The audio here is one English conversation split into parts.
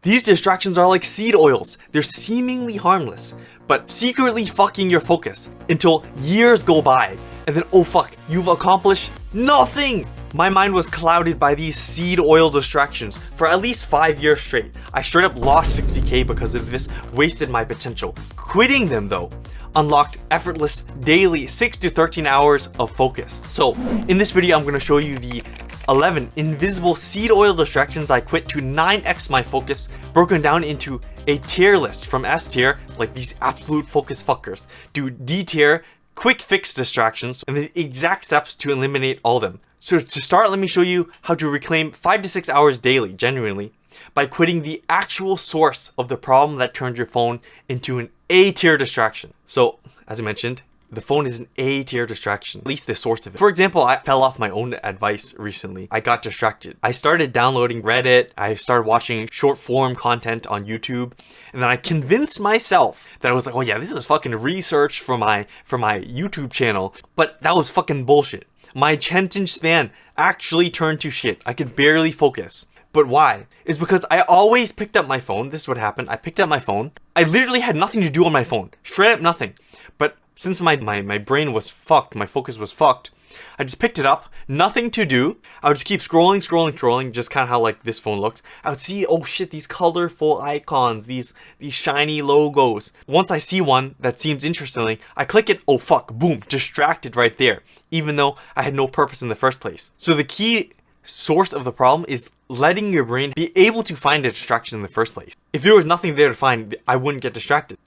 These distractions are like seed oils. They're seemingly harmless, but secretly fucking your focus until years go by, and then oh fuck, you've accomplished nothing! My mind was clouded by these seed oil distractions for at least 5 years straight. I straight up lost 60k because of this, wasted my potential. Quitting them though unlocked effortless daily 6 to 13 hours of focus. So in this video, I'm going to show you the 11 invisible seed oil distractions I quit to 9x my focus, broken down into a tier list from S tier, like these absolute focus fuckers, to D tier, quick fix distractions, and the exact steps to eliminate all of them. So to start, let me show you how to reclaim 5 to 6 hours daily, genuinely, by quitting the actual source of the problem that turned your phone into an A tier distraction. So, as I mentioned, the phone is an A tier distraction, at least the source of it. For example, I fell off my own advice recently. I got distracted. I started downloading Reddit, I started watching short form content on YouTube, and then I convinced myself that I was like, oh yeah, this is fucking research for my YouTube channel. But that was fucking bullshit. My attention span actually turned to shit. I could barely focus. But why? It's because I always picked up my phone. This is what happened. I picked up my phone. I literally had nothing to do on my phone. Straight up nothing. But since my brain was fucked, my focus was fucked, I just picked it up, nothing to do. I would just keep scrolling, just kind of how like this phone looks. I would see, oh shit, these colorful icons, these shiny logos. Once I see one that seems interesting, I click it, oh fuck, boom, distracted right there, even though I had no purpose in the first place. So the key source of the problem is letting your brain be able to find a distraction in the first place. If there was nothing there to find, I wouldn't get distracted.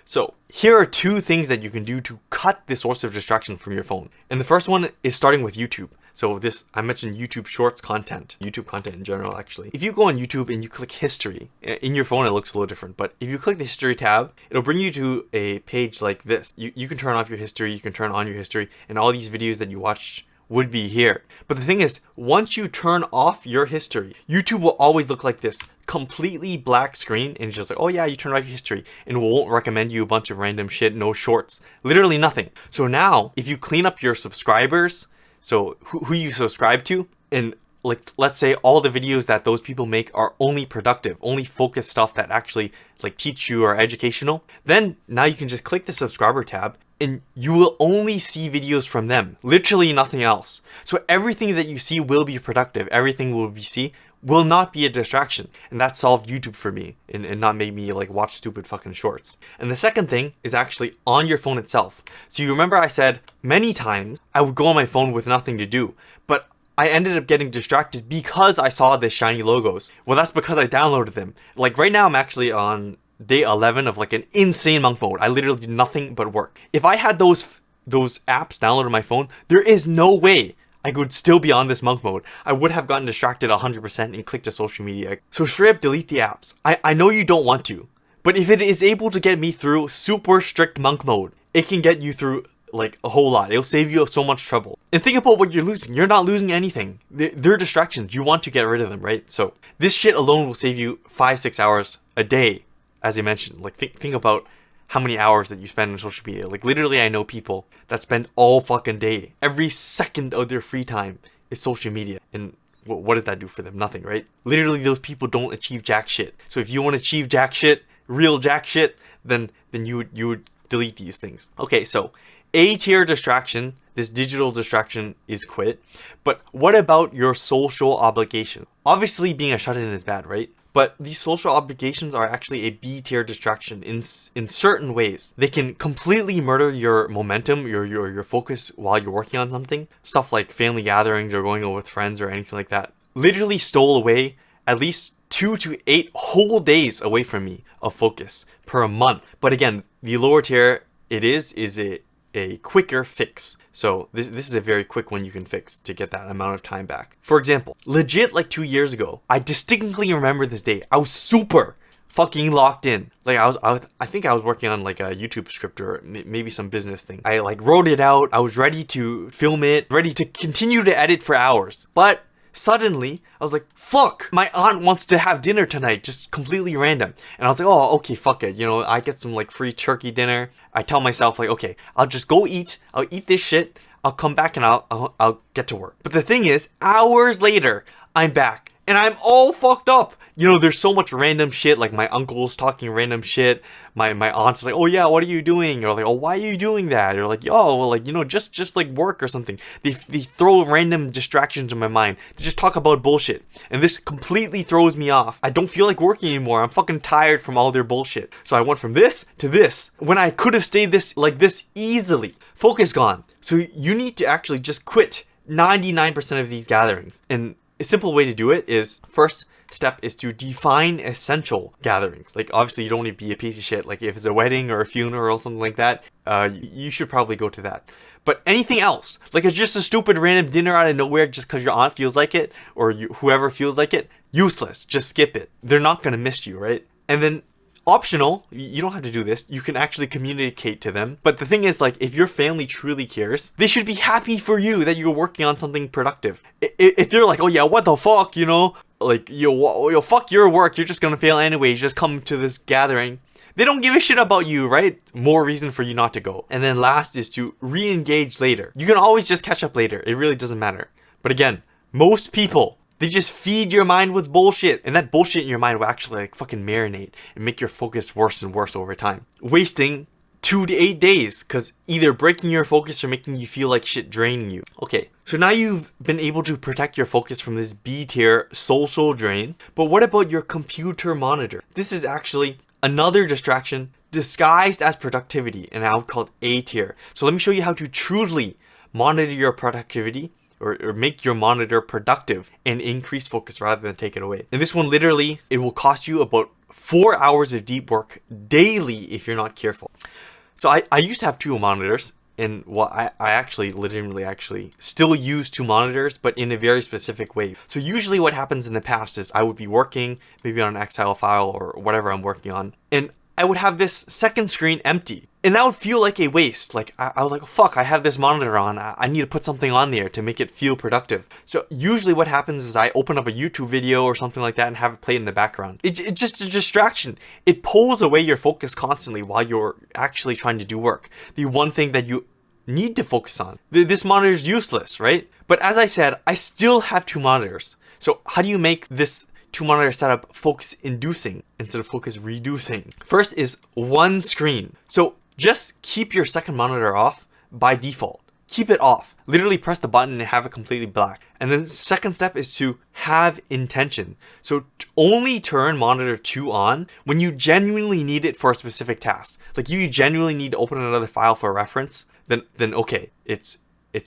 So here are 2 things that you can do to cut the source of distraction from your phone. And the first one is starting with YouTube. So this, I mentioned YouTube Shorts content, YouTube content in general actually. If you go on YouTube and you click history, in your phone it looks a little different, but if you click the history tab, it'll bring you to a page like this. You can turn off your history, you can turn on your history, and all these videos that you watched would be here. But the thing is, once you turn off your history, YouTube will always look like this, completely black screen, and it's just like, oh yeah, you turned off your history, and it won't recommend you a bunch of random shit, no shorts, literally nothing. So now, if you clean up your subscribers, so who you subscribe to, and like let's say all the videos that those people make are only productive, only focused stuff that actually like teach you or educational, then now you can just click the subscriber tab and you will only see videos from them, literally nothing else. So everything that you see will be productive, everything will not be a distraction. And that solved YouTube for me and not made me like watch stupid fucking shorts. And the second thing is actually on your phone itself. So you remember I said many times I would go on my phone with nothing to do, but I ended up getting distracted because I saw the shiny logos. Well, that's because I downloaded them. Like right now I'm actually on day 11 of like an insane monk mode. I literally did nothing but work. If I had those apps downloaded on my phone, there is no way I could still be on this monk mode. I would have gotten distracted 100% and clicked to social media. So straight up delete the apps. I know you don't want to, but if it is able to get me through super strict monk mode, it can get you through like a whole lot. It'll save you so much trouble. And think about what you're losing. You're not losing anything. They're distractions. You want to get rid of them, right? So this shit alone will save you 5-6 hours a day. As I mentioned, like think about how many hours that you spend on social media. Like literally I know people that spend all fucking day, every second of their free time is social media. And what does that do for them? Nothing, right? Literally those people don't achieve jack shit. So if you want to achieve jack shit, real jack shit, then you would delete these things. Okay, so A tier distraction, this digital distraction is quit. But what about your social obligation? Obviously being a shut-in is bad, right? But these social obligations are actually a B tier distraction in certain ways. They can completely murder your momentum, your focus while you're working on something. Stuff like family gatherings or going out with friends or anything like that. Literally stole away at least 2 to 8 whole days away from me of focus per month. But again, the lower tier is a quicker fix. So this is a very quick one you can fix to get that amount of time back. For example, legit like 2 years ago, I distinctly remember this day. I was super fucking locked in. Like I think I was working on like a YouTube script or maybe some business thing. I like wrote it out. I was ready to film it, ready to continue to edit for hours. But suddenly, I was like, fuck, my aunt wants to have dinner tonight, just completely random. And I was like, oh, okay, fuck it. You know, I get some like free turkey dinner. I tell myself like, okay, I'll just go eat. I'll eat this shit. I'll come back and I'll get to work. But the thing is, hours later, I'm back. And and I'm all fucked up. You know, there's so much random shit, like my uncle's talking random shit, my aunt's like, oh yeah, what are you doing? Or like, oh, why are you doing that? Or like, oh, well, like, you know, just like work or something. They throw random distractions in my mind to just talk about bullshit. And this completely throws me off. I don't feel like working anymore. I'm fucking tired from all their bullshit. So I went from this to this, when I could have stayed this easily. Focus gone. So you need to actually just quit 99% of these gatherings. And a simple way to do it is, first step is to define essential gatherings. Like, obviously you don't need to be a piece of shit. Like, if it's a wedding or a funeral or something like that, you should probably go to that. But anything else, like it's just a stupid random dinner out of nowhere just because your aunt feels like it, or whoever feels like it, useless. Just skip it. They're not gonna miss you, right? And then optional, you don't have to do this, you can actually communicate to them. But the thing is, like, if your family truly cares, they should be happy for you that you're working on something productive. If they're like, oh yeah, what the fuck, you know, like, yo, fuck your work, you're just gonna fail anyways, just come to this gathering, they don't give a shit about you, right? More reason for you not to go. And then last is to re-engage later. You can always just catch up later, it really doesn't matter. But again, most people, they just feed your mind with bullshit, and that bullshit in your mind will actually like fucking marinate and make your focus worse and worse over time, wasting 2 to 8 days, because either breaking your focus or making you feel like shit, draining you. Okay, so now you've been able to protect your focus from this B tier social drain, but what about your computer monitor? This is actually another distraction disguised as productivity, and now called A tier. So let me show you how to truly monitor your productivity, or make your monitor productive and increase focus rather than take it away. And this one, literally, it will cost you about 4 hours of deep work daily if you're not careful. So I used to have 2 monitors, and well, I actually legitimately still use 2 monitors, but in a very specific way. So usually what happens in the past is I would be working maybe on an Excel file or whatever I'm working on, and I would have this second screen empty. And that would feel like a waste. Like, I was like, oh, fuck, I have this monitor on. I need to put something on there to make it feel productive. So usually what happens is I open up a YouTube video or something like that and have it play in the background. It's just a distraction. It pulls away your focus constantly while you're actually trying to do work. The one thing that you need to focus on. This monitor is useless, right? But as I said, I still have 2 monitors. So how do you make this 2 monitor setup focus inducing instead of focus reducing? First is one screen. So just keep your second monitor off by default. Keep it off. Literally press the button and have it completely black. And then the second step is to have intention. So only turn monitor 2 on when you genuinely need it for a specific task. Like you genuinely need to open another file for reference, then okay, it's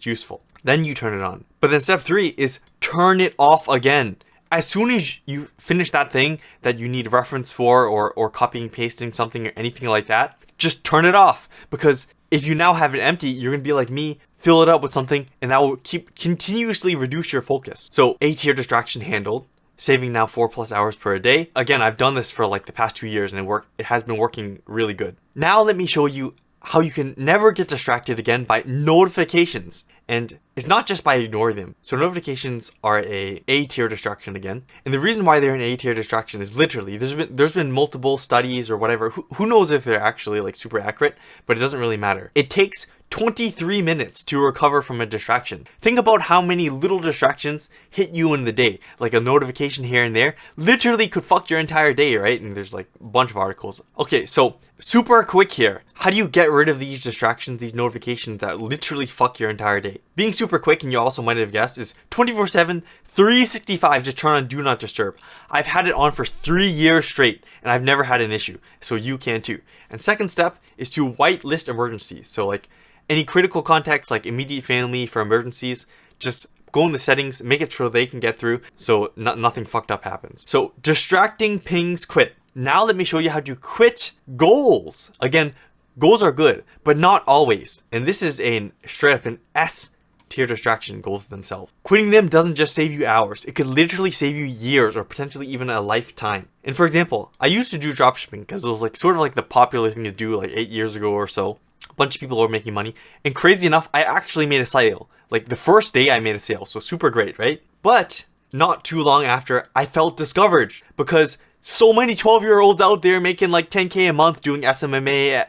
useful. Then you turn it on. But then step 3 is turn it off again. As soon as you finish that thing that you need reference for, or copying, pasting something or anything like that, just turn it off. Because if you now have it empty, you're going to be like me, fill it up with something, and that will continuously reduce your focus. So A tier distraction handled, saving now 4+ hours per day. Again, I've done this for like the past 2 years and it has been working really good. Now let me show you how you can never get distracted again by notifications. And it's not just by ignoring them. So notifications are a tier distraction again. And the reason why they're an A tier distraction is literally, there's been multiple studies or whatever. Who knows if they're actually like super accurate, but it doesn't really matter. It takes 23 minutes to recover from a distraction. Think about how many little distractions hit you in the day. Like a notification here and there literally could fuck your entire day, right? And there's like a bunch of articles. Okay, so super quick here. How do you get rid of these distractions, these notifications that literally fuck your entire day? Being super quick, and you also might have guessed, is 24/7, 365, just turn on Do Not Disturb. I've had it on for 3 years straight, and I've never had an issue. So you can too. And second step is to whitelist emergencies. So like any critical contacts, like immediate family for emergencies, just go in the settings, make it sure they can get through so nothing fucked up happens. So distracting pings quit. Now let me show you how to quit goals. Again, goals are good, but not always. And this is a straight up an S tier distraction, goals themselves. Quitting them doesn't just save you hours. It could literally save you years or potentially even a lifetime. And for example, I used to do dropshipping because it was like sort of like the popular thing to do like 8 years ago or so. A bunch of people were making money. And crazy enough, I actually made a sale. Like the first day I made a sale. So super great, right? But not too long after, I felt discouraged because so many 12-year-olds out there making like 10K a month doing SMMA,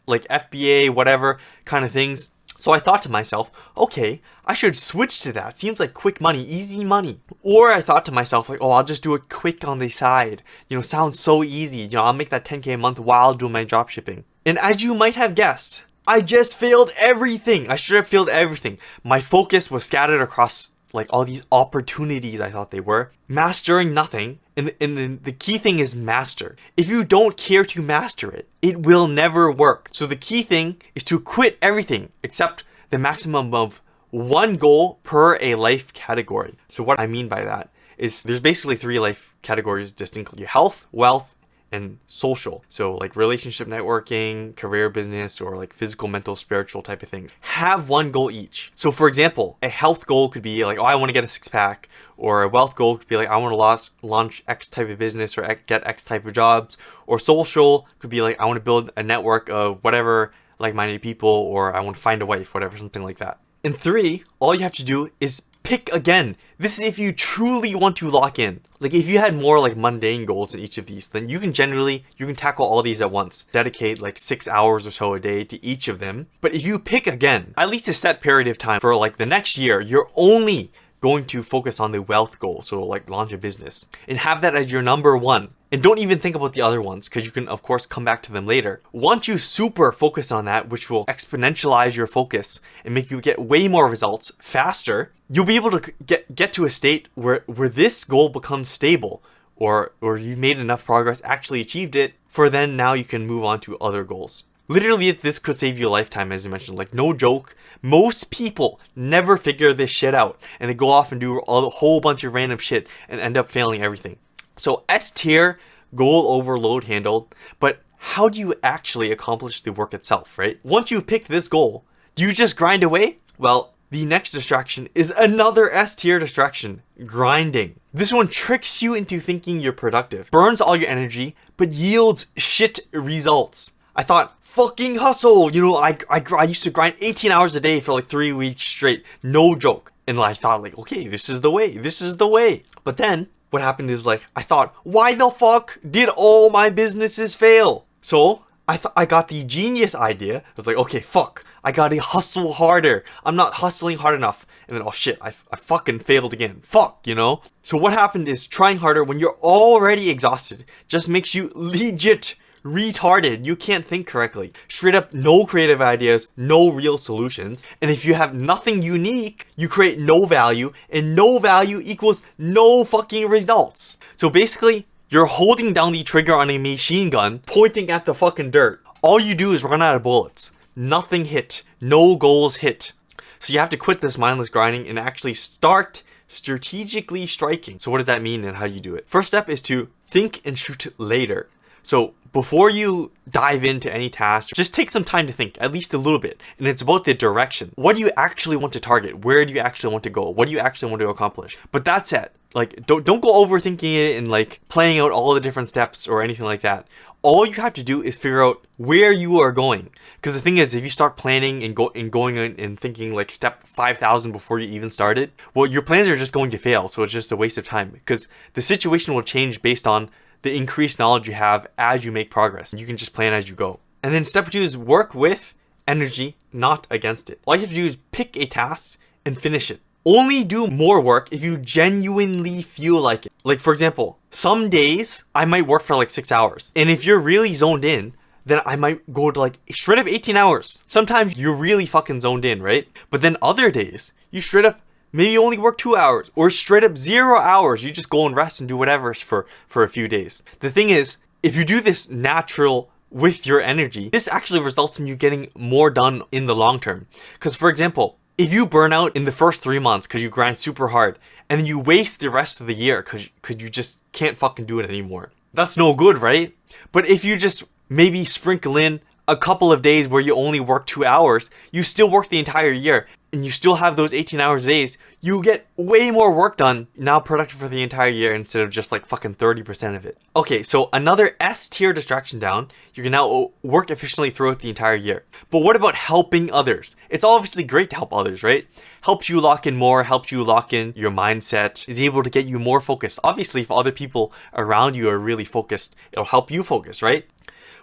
like FBA, whatever kind of things. So I thought to myself, okay, I should switch to that. Seems like quick money, easy money. Or I thought to myself, like, oh, I'll just do it quick on the side. You know, sounds so easy. You know, I'll make that 10K a month while doing my drop shipping. And as you might have guessed, I just failed everything. I should have failed everything. My focus was scattered across like all these opportunities I thought they were, mastering nothing. And the key thing is master. If you don't care to master it, it will never work. So the key thing is to quit everything except the maximum of one goal per a life category. So what I mean by that is there's basically 3 life categories distinctly: health, wealth, and social. So like relationship, networking, career, business, or like physical, mental, spiritual type of things. Have one goal each. So for example, a health goal could be like, oh, I want to get a 6-pack, or a wealth goal could be like, I want to launch X type of business or get X type of jobs, or social could be like, I want to build a network of whatever like-minded people, or I want to find a wife, whatever, something like that. And 3, all you have to do is pick again. This is if you truly want to lock in. Like if you had more like mundane goals in each of these, then you can tackle all these at once. Dedicate like 6 hours or so a day to each of them. But if you pick again, at least a set period of time for like the next year, you're only going to focus on the wealth goal. So like launch a business and have that as your number 1. And don't even think about the other ones because you can of course come back to them later. Once you super focus on that, which will exponentialize your focus and make you get way more results faster, you'll be able to get to a state where this goal becomes stable, or you made enough progress, actually achieved it, for then now you can move on to other goals. Literally, this could save you a lifetime, as I mentioned. Like, no joke, most people never figure this shit out and they go off and do a whole bunch of random shit and end up failing everything. So S tier, goal overload handled, but how do you actually accomplish the work itself, right? Once you pick this goal, do you just grind away? Well, the next distraction is another S tier distraction, grinding. This one tricks you into thinking you're productive, burns all your energy, but yields shit results. I thought, fucking hustle, you know, I used to grind 18 hours a day for like 3 weeks straight, no joke. And I thought like, okay, this is the way. But then what happened is like, I thought, why the fuck did all my businesses fail? So I got the genius idea. I was like, okay, fuck, I gotta hustle harder. I'm not hustling hard enough. And then, oh shit, I fucking failed again. Fuck, you know? So what happened is trying harder when you're already exhausted just makes you legit retarded. You can't think correctly. Straight up, no creative ideas, no real solutions. And if you have nothing unique, you create no value, and no value equals no fucking results. So basically, you're holding down the trigger on a machine gun, pointing at the fucking dirt. All you do is run out of bullets. Nothing hit. No goals hit. So you have to quit this mindless grinding and actually start strategically striking. So what does that mean and how do you do it? First step is to think and shoot later. So before you dive into any task, just take some time to think, at least a little bit. And it's about the direction. What do you actually want to target? Where do you actually want to go? What do you actually want to accomplish? But that's it. Like, don't go overthinking it and like playing out all the different steps or anything like that. All you have to do is figure out where you are going. Because the thing is, if you start planning and going and thinking like step 5,000 before you even started, well, your plans are just going to fail. So it's just a waste of time because the situation will change based on the increased knowledge you have as you make progress. You can just plan as you go. And then step 2 is work with energy, not against it. All you have to do is pick a task and finish it. Only do more work if you genuinely feel like it. Like for example, some days I might work for like 6 hours. And if you're really zoned in, then I might go to like straight up 18 hours. Sometimes you're really fucking zoned in, right? But then other days, you straight up maybe only work 2 hours or straight up 0 hours. You just go and rest and do whatever for a few days. The thing is, if you do this natural with your energy, this actually results in you getting more done in the long term. Because for example, if you burn out in the first 3 months because you grind super hard and then you waste the rest of the year because you just can't fucking do it anymore, that's no good, right? But if you just maybe sprinkle in a couple of days where you only work 2 hours, you still work the entire year and you still have those 18 hours days, you get way more work done, now productive for the entire year instead of just like fucking 30% of it. Okay, so another S tier distraction down, you can now work efficiently throughout the entire year. But what about helping others? It's obviously great to help others, right? Helps you lock in more, helps you lock in your mindset, is able to get you more focused. Obviously, if other people around you are really focused, it'll help you focus, right?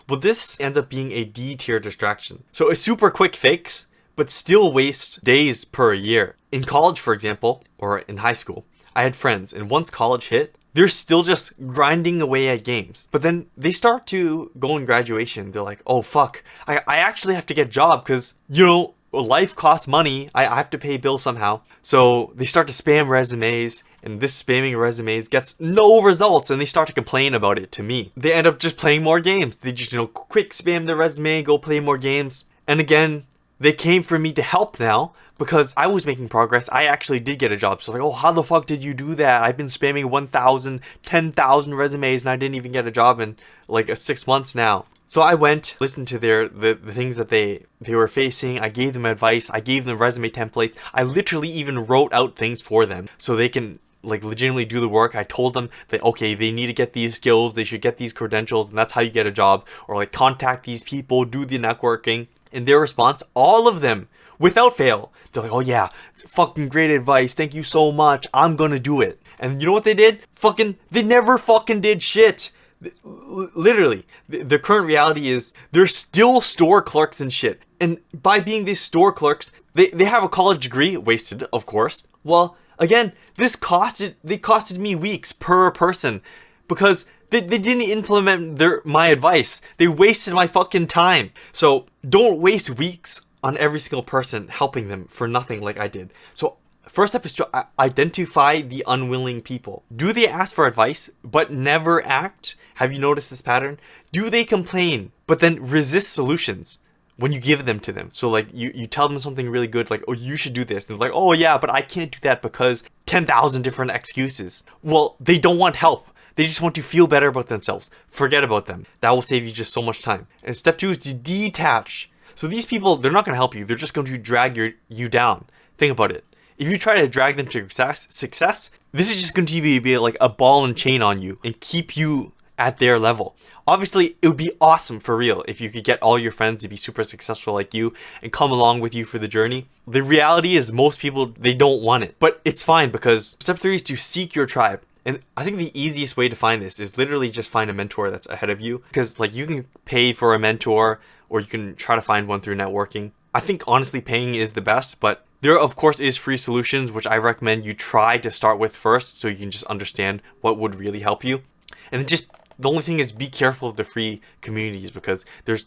But this ends up being a D tier distraction. So a super quick fix, but still waste days per year. In college, for example, or in high school, I had friends, and once college hit, they're still just grinding away at games. But then they start to go in graduation. They're like, oh fuck, I actually have to get a job because, you know, life costs money. I have to pay bills somehow. So they start to spam resumes, and this spamming resumes gets no results, and they start to complain about it to me. They end up just playing more games. They just, you know, quick spam their resume, go play more games. And again, they came for me to help now because I was making progress. I actually did get a job. So like, oh, how the fuck did you do that? I've been spamming 1,000, 10,000 resumes and I didn't even get a job in like 6 months now. So I went, listened to the things that they were facing. I gave them advice. I gave them resume templates. I literally even wrote out things for them so they can like legitimately do the work. I told them that, okay, they need to get these skills. They should get these credentials, and that's how you get a job. Or like contact these people, do the networking. And their response, all of them, without fail, they're like, oh yeah, fucking great advice. Thank you so much. I'm gonna do it. And you know what they did? They never fucking did shit. Literally, the current reality is they're still store clerks and shit. And by being these store clerks, they have a college degree, wasted, of course. Well, again, they costed me weeks per person because they didn't implement my advice. They wasted my fucking time. So don't waste weeks on every single person helping them for nothing like I did. So first step is to identify the unwilling people. Do they ask for advice but never act? Have you noticed this pattern? Do they complain but then resist solutions when you give them to them? So like you tell them something really good, like, oh, you should do this. And they're like, oh yeah, but I can't do that because 10,000 different excuses. Well, they don't want help. They just want to feel better about themselves. Forget about them. That will save you just so much time. And step 2 is to detach. So these people, they're not going to help you. They're just going to drag you down. Think about it. If you try to drag them to success, this is just going to be like a ball and chain on you and keep you at their level. Obviously, it would be awesome for real if you could get all your friends to be super successful like you and come along with you for the journey. The reality is most people, they don't want it. But it's fine because step 3 is to seek your tribe. And I think the easiest way to find this is literally just find a mentor that's ahead of you. Because like you can pay for a mentor or you can try to find one through networking. I think honestly paying is the best, but there of course is free solutions, which I recommend you try to start with first so you can just understand what would really help you. And then just the only thing is be careful of the free communities because there's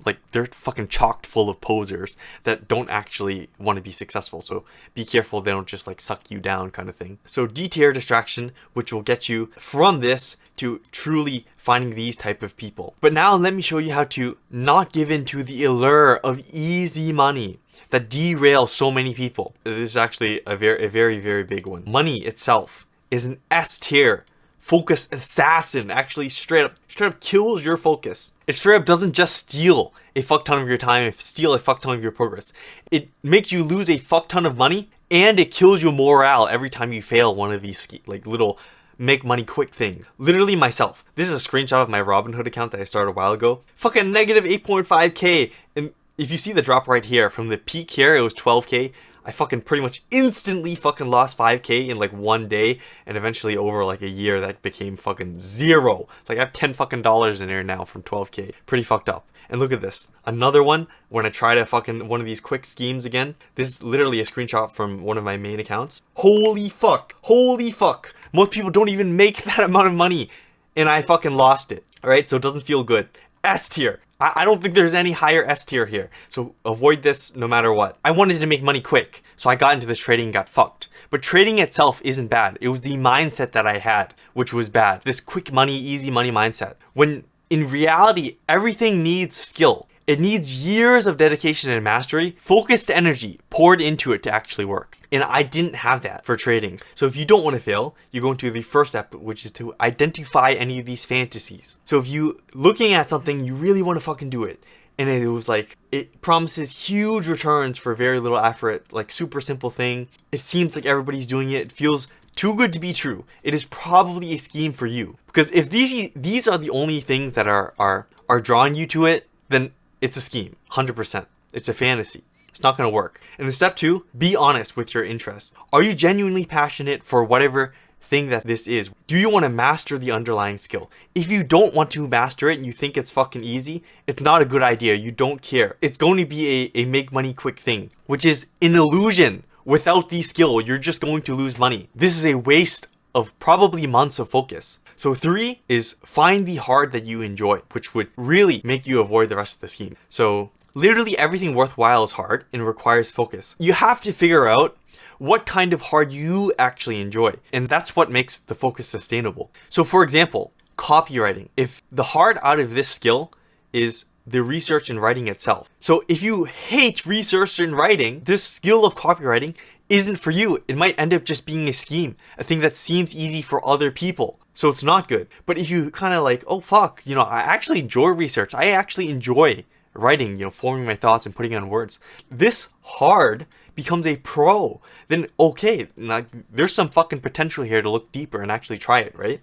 like they're fucking chocked full of posers that don't actually want to be successful. So be careful they don't just like suck you down kind of thing. So D-tier distraction, which will get you from this to truly finding these type of people. But now let me show you how to not give in to the allure of easy money that derails so many people. This is actually a very, very big one. Money itself is an S tier focus assassin. Actually straight up kills your focus. It straight up doesn't just steal a fuck ton of your time and steal a fuck ton of your progress. It makes you lose a fuck ton of money and it kills your morale every time you fail one of these like little make money quick things. Literally myself. This is a screenshot of my Robinhood account that I started a while ago. Fucking negative 8.5k. And if you see the drop right here, from the peak here, it was 12k. I fucking pretty much instantly fucking lost 5k in like one day. And eventually over like a year, that became fucking zero. Like I have 10 fucking dollars in there now from 12k. Pretty fucked up. And look at this. Another one, when I try to fucking one of these quick schemes again. This is literally a screenshot from one of my main accounts. Holy fuck. Holy fuck. Most people don't even make that amount of money. And I fucking lost it. Alright, so it doesn't feel good. S tier. I don't think there's any higher S tier here. So avoid this no matter what. I wanted to make money quick. So I got into this trading and got fucked. But trading itself isn't bad. It was the mindset that I had, which was bad. This quick money, easy money mindset. When in reality, everything needs skill. It needs years of dedication and mastery, focused energy poured into it to actually work. And I didn't have that for trading. So if you don't want to fail, you go into the first step, which is to identify any of these fantasies. So if you looking at something, you really want to fucking do it. And it was like, it promises huge returns for very little effort, like super simple thing. It seems like everybody's doing it. It feels too good to be true. It is probably a scheme for you. Because if these are the only things that are drawing you to it, then it's a scheme, 100%. It's a fantasy. It's not going to work. And then step 2, be honest with your interests. Are you genuinely passionate for whatever thing that this is. Do you want to master the underlying skill? If you don't want to master it and you think it's fucking easy, it's not a good idea. You don't care. It's going to be a make money quick thing, which is an illusion. Without the skill, you're just going to lose money. This is a waste of probably months of focus. So 3 is find the hard that you enjoy, which would really make you avoid the rest of the scheme. So literally everything worthwhile is hard and requires focus. You have to figure out what kind of hard you actually enjoy. And that's what makes the focus sustainable. So for example, copywriting. If the hard out of this skill is the research and writing itself. So if you hate research and writing, this skill of copywriting isn't for you. It might end up just being a scheme, a thing that seems easy for other people. So it's not good. But if you kind of like, oh fuck, I actually enjoy research. I actually enjoy writing, forming my thoughts and putting on words. This hard becomes a pro. Then okay, there's some fucking potential here to look deeper and actually try it, right?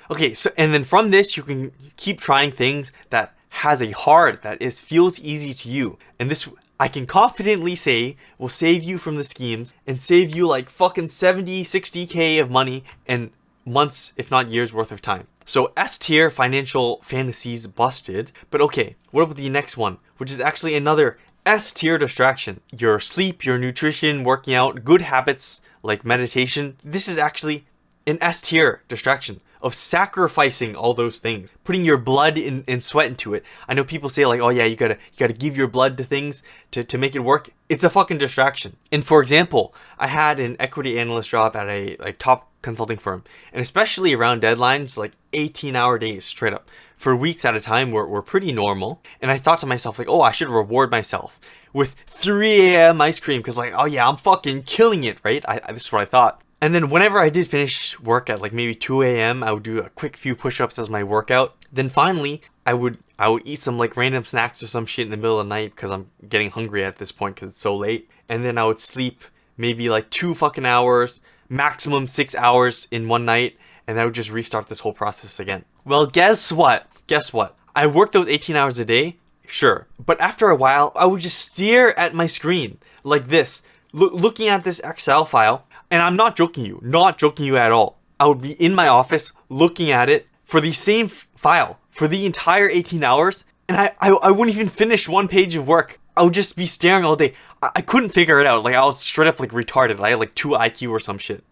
Okay, so and then from this you can keep trying things that has a hard that feels easy to you. And this, I can confidently say, will save you from the schemes and save you like fucking 70, 60K of money and months, if not years worth of time. So S tier financial fantasies busted. But okay, what about the next one, which is actually another S tier distraction? Your sleep, your nutrition, working out, good habits like meditation. This is actually an S tier distraction of sacrificing all those things, putting your blood and sweat into it. I know people say like, oh yeah, you gotta give your blood to things to make it work. It's a fucking distraction. And for example, I had an equity analyst job at a top consulting firm, and especially around deadlines, like 18-hour days straight up for weeks at a time were pretty normal. And I thought to myself like, oh, I should reward myself with 3 a.m. ice cream because like, oh yeah, I'm fucking killing it, right? This is what I thought. And then whenever I did finish work at like maybe 2 a.m., I would do a quick few push-ups as my workout. Then finally, I would eat some like random snacks or some shit in the middle of the night because I'm getting hungry at this point because it's so late. And then I would sleep maybe like 2 fucking hours, maximum 6 hours in one night. And I would just restart this whole process again. Well, guess what? I worked those 18 hours a day, sure. But after a while, I would just stare at my screen like this, looking at this Excel file. And I'm not joking you at all. I would be in my office looking at it for the same file for the entire 18 hours. And I wouldn't even finish one page of work. I would just be staring all day. I couldn't figure it out. Like I was straight up like retarded. I had like 2 IQ or some shit.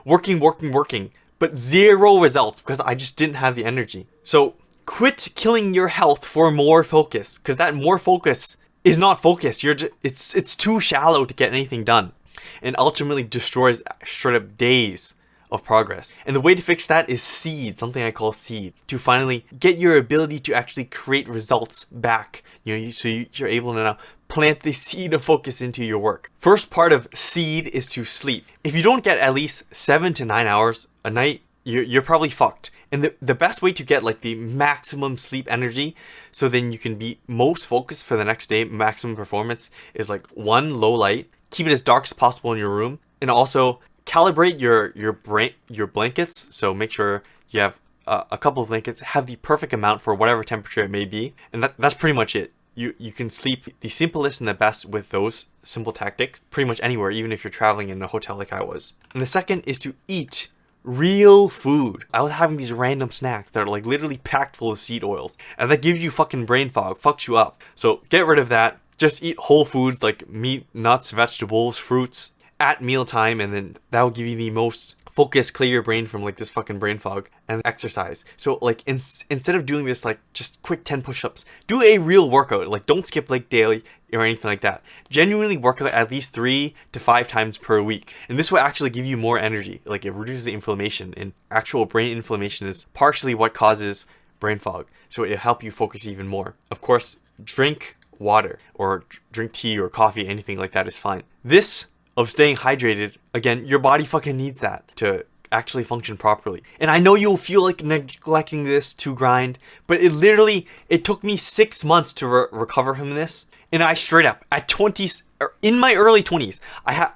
Working. But 0 results because I just didn't have the energy. So quit killing your health for more focus. Because that more focus is not focus. It's too shallow to get anything done. And ultimately destroys straight up days of progress. And the way to fix that is seed, something I call seed, to finally get your ability to actually create results back. So you're able to now plant the seed of focus into your work. First part of seed is to sleep. If you don't get at least 7 to 9 hours a night, you're probably fucked. And the best way to get like the maximum sleep energy, so then you can be most focused for the next day, maximum performance, is like 1, low light. Keep it as dark as possible in your room, and also calibrate your blankets. So make sure you have a couple of blankets, have the perfect amount for whatever temperature it may be, and that's pretty much it. You can sleep the simplest and the best with those simple tactics pretty much anywhere, even if you're traveling in a hotel like I was. And the second is to eat real food. I was having these random snacks that are like literally packed full of seed oils, and that gives you fucking brain fog, fucks you up. So get rid of that. Just eat whole foods like meat, nuts, vegetables, fruits at mealtime, and then that will give you the most focus, clear your brain from like this fucking brain fog. And exercise. So like instead of doing this like just quick 10 push-ups, do a real workout. Like don't skip like daily or anything like that. Genuinely work out at least 3 to 5 times per week. And this will actually give you more energy. Like it reduces the inflammation, and actual brain inflammation is partially what causes brain fog. So it'll help you focus even more. Of course, drink water or drink tea or coffee, anything like that is fine. This of staying hydrated, again, your body fucking needs that to actually function properly. And I know you'll feel like neglecting this to grind, but it took me 6 months to recover from this, And I straight up, at 20s, or in my early 20s,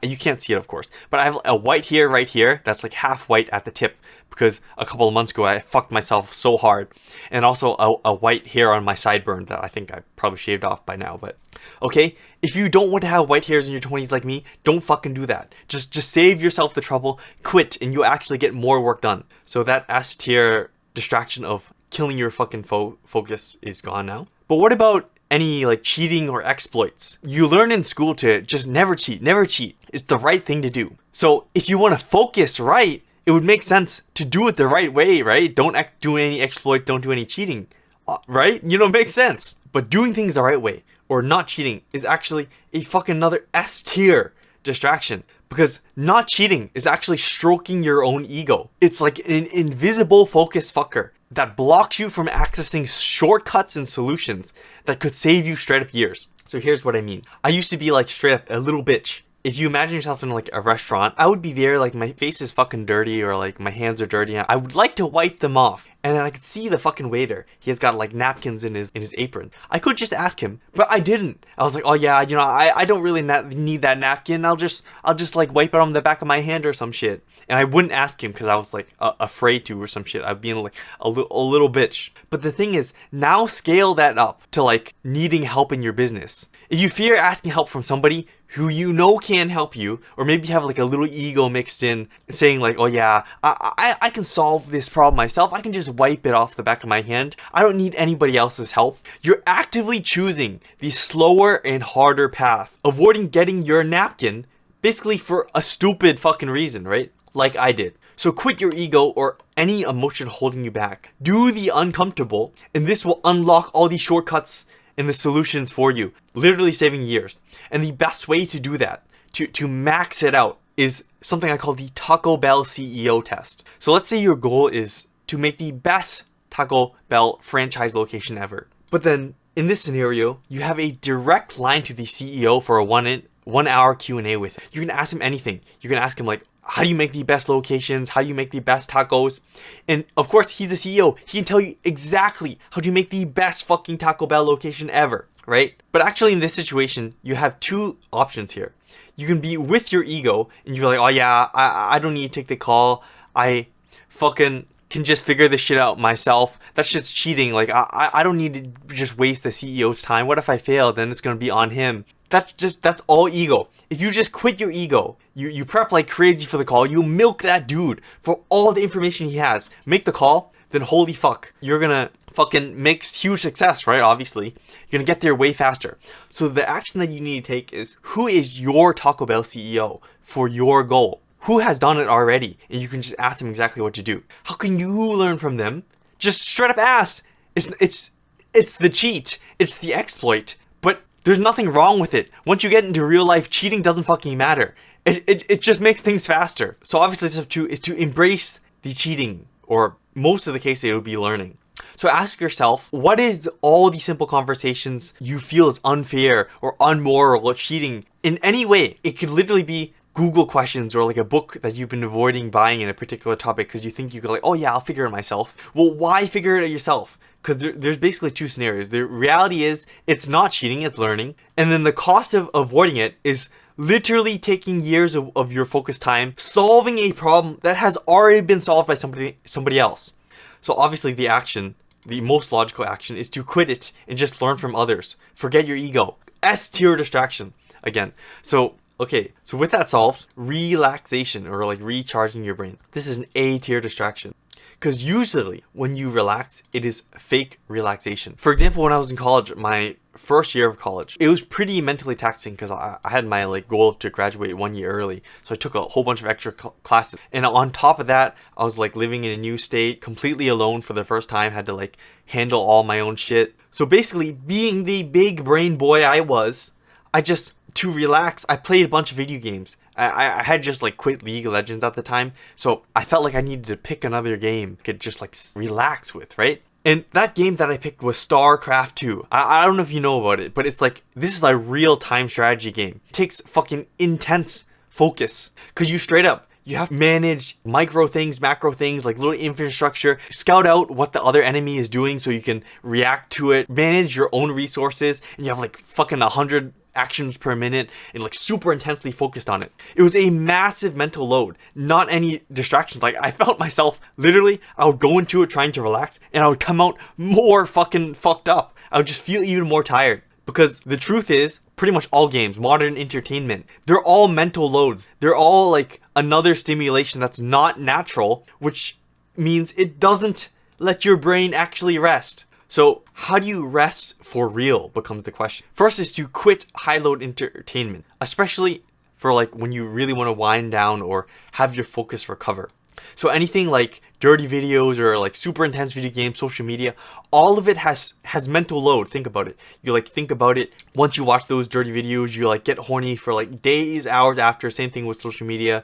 you can't see it of course, but I have a white hair right here that's like half white at the tip because a couple of months ago I fucked myself so hard. And also a white hair on my sideburn that I think I probably shaved off by now, but okay, if you don't want to have white hairs in your 20s like me, don't fucking do that. Just save yourself the trouble, quit, and you'll actually get more work done. So that S tier distraction of killing your fucking focus is gone now. But what about any like cheating or exploits? You learn in school to just never cheat. It's the right thing to do. So if you want to focus right, it would make sense to do it the right way, right? Don't do any exploit, don't do any cheating, right? You know, it makes sense. But doing things the right way or not cheating is actually a fucking another S tier distraction, because not cheating is actually stroking your own ego. It's like an invisible focus fucker that blocks you from accessing shortcuts and solutions that could save you straight up years. So here's what I mean. I used to be like straight up a little bitch. If you imagine yourself in like a restaurant, I would be there like my face is fucking dirty or like my hands are dirty and I would like to wipe them off. And then I could see the fucking waiter. He has got like napkins in his apron. I could just ask him, but I didn't. I was like, oh yeah, you know, I don't really need that napkin. I'll just like wipe it on the back of my hand or some shit. And I wouldn't ask him because I was like afraid to or some shit. I'd be like a little bitch. But the thing is, now scale that up to like needing help in your business. If you fear asking help from somebody who you know can help you, or maybe you have like a little ego mixed in saying like, oh yeah, I can solve this problem myself. I can just wipe it off the back of my hand. I don't need anybody else's help. You're actively choosing the slower and harder path, avoiding getting your napkin basically for a stupid fucking reason, right? Like I did. So quit your ego or any emotion holding you back. Do the uncomfortable, and this will unlock all these shortcuts and the solutions for you, literally saving years. And the best way to do that, to max it out, is something I call the Taco Bell CEO test. So let's say your goal is to make the best Taco Bell franchise location ever. But then in this scenario, you have a direct line to the CEO for a 1 hour Q&A with him. You can ask him anything. You can ask him like, how do you make the best locations? How do you make the best tacos? And of course, he's the CEO. He can tell you exactly how to make the best fucking Taco Bell location ever, right? But actually in this situation, you have two options here. You can be with your ego and you're like, oh yeah, I don't need to take the call. I fucking can just figure this shit out myself. That's just cheating. Like, I don't need to just waste the CEO's time. What if I fail? Then it's going to be on him. That's all ego. If you just quit your ego, you prep like crazy for the call, you milk that dude for all the information he has, make the call, then holy fuck, you're gonna fucking make huge success, right? Obviously, you're gonna get there way faster. So the action that you need to take is, who is your Taco Bell CEO for your goal? Who has done it already? And you can just ask them exactly what to do. How can you learn from them? Just straight up ask. It's the cheat. It's the exploit. But there's nothing wrong with it. Once you get into real life, cheating doesn't fucking matter. It just makes things faster. So obviously step 2 is to embrace the cheating, or most of the case it would be learning. So ask yourself, what is all these simple conversations you feel is unfair or unmoral or cheating in any way? It could literally be Google questions or like a book that you've been avoiding buying in a particular topic because you think you could like, oh yeah, I'll figure it myself. Well, why figure it out yourself? Because there's basically two scenarios. The reality is it's not cheating, it's learning. And then the cost of avoiding it is literally taking years of your focused time solving a problem that has already been solved by somebody else. So obviously the most logical action is to quit it and just learn from others. Forget your ego. S tier distraction again. So okay, so with that solved, relaxation, or like recharging your brain. This is an A tier distraction. Because usually when you relax, it is fake relaxation. For example, when I was in college, my first year of college, it was pretty mentally taxing because I had my like goal to graduate 1 year early. So I took a whole bunch of extra classes. And on top of that, I was like living in a new state, completely alone for the first time, had to like handle all my own shit. So basically, being the big brain boy I was, to relax, I played a bunch of video games. I had just like quit League of Legends at the time, so I felt like I needed to pick another game I could just like relax with, right? And that game that I picked was StarCraft 2. I don't know if you know about it, but it's like, this is a real-time strategy game. It takes fucking intense focus, because you straight up, You have to manage micro things, macro things, like little infrastructure, scout out what the other enemy is doing so you can react to it, manage your own resources, and you have like fucking 100 actions per minute and like super intensely focused on it. It was a massive mental load, not any distractions. Like I felt myself literally, I would go into it trying to relax and I would come out more fucking fucked up. I would just feel even more tired. Because the truth is, pretty much all games, modern entertainment, they're all mental loads. They're all like another stimulation that's not natural, which means it doesn't let your brain actually rest. So how do you rest for real becomes the question. First is to quit high load entertainment, especially for like when you really want to wind down or have your focus recover. So anything like dirty videos or like super intense video games, social media, all of it has mental load. Think about it. You like think about it. Once you watch those dirty videos, you like get horny for like days, hours after. Same thing with social media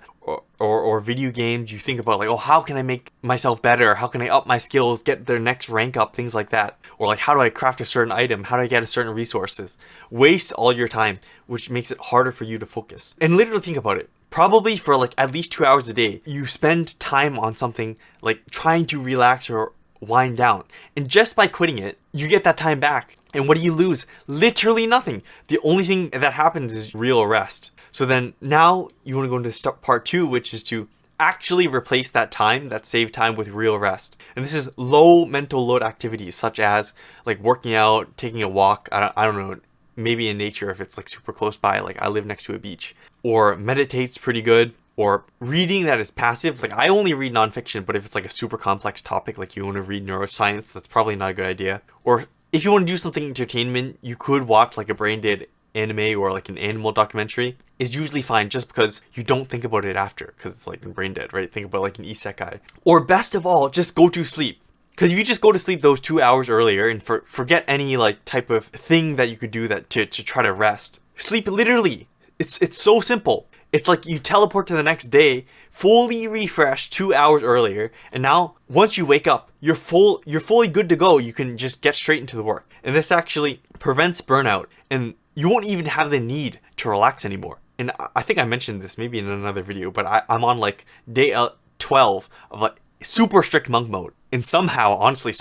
or video games. You think about like, oh, how can I make myself better? How can I up my skills, get their next rank up, things like that. Or like, how do I craft a certain item? How do I get a certain resources? Waste all your time, which makes it harder for you to focus. And literally think about it. Probably for like at least 2 hours a day, you spend time on something like trying to relax or wind down. And just by quitting it, you get that time back. And what do you lose? Literally nothing. The only thing that happens is real rest. So then now you want to go into part 2, which is to actually replace that time, that saved time, with real rest. And this is low mental load activities such as like working out, taking a walk, I don't know, maybe in nature if it's like super close by, like I live next to a beach, or meditate's pretty good, or reading that is passive. Like I only read nonfiction, but if it's like a super complex topic, like you want to read neuroscience, that's probably not a good idea. Or if you want to do something entertainment, you could watch like a brain dead anime or like an animal documentary. Is usually fine just because you don't think about it after, because it's like brain dead, right? Think about like an isekai. Or best of all, just go to sleep. Because if you just go to sleep those 2 hours earlier and forget any like type of thing that you could do that to try to rest. Sleep literally. It's so simple. It's like you teleport to the next day, fully refreshed 2 hours earlier, and now once you wake up, you're fully good to go. You can just get straight into the work. And this actually prevents burnout, and you won't even have the need to relax anymore. And I think I mentioned this maybe in another video, but I'm on like day 12 of like super strict monk mode. And somehow, honestly,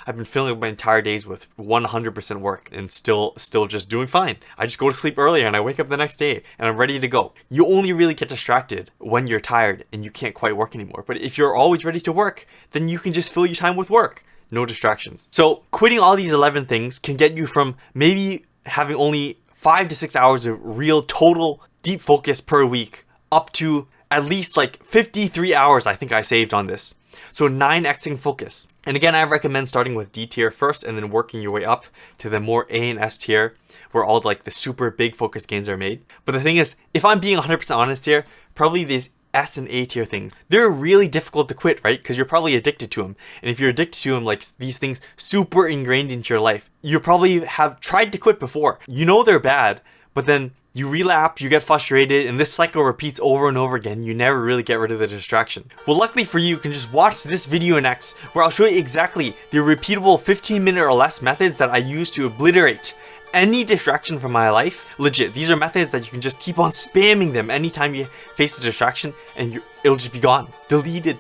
I've been filling up my entire days with 100% work and still just doing fine. I just go to sleep earlier and I wake up the next day and I'm ready to go. You only really get distracted when you're tired and you can't quite work anymore. But if you're always ready to work, then you can just fill your time with work. No distractions. So quitting all these 11 things can get you from maybe having only 5 to 6 hours of real total deep focus per week up to at least like 53 hours I think I saved on this. So 9xing focus. And again, I recommend starting with D tier first and then working your way up to the more A and S tier where all like the super big focus gains are made. But the thing is, if I'm being 100% honest here, probably these S and A tier things, they're really difficult to quit, right? Because you're probably addicted to them. And if you're addicted to them, like these things super ingrained into your life, you probably have tried to quit before. You know they're bad, but then you relapse, you get frustrated, and this cycle repeats over and over again. You never really get rid of the distraction. Well, luckily for you, you can just watch this video next where I'll show you exactly the repeatable 15-minute or less methods that I use to obliterate any distraction from my life. Legit, these are methods that you can just keep on spamming them anytime you face a distraction and it'll just be gone, deleted.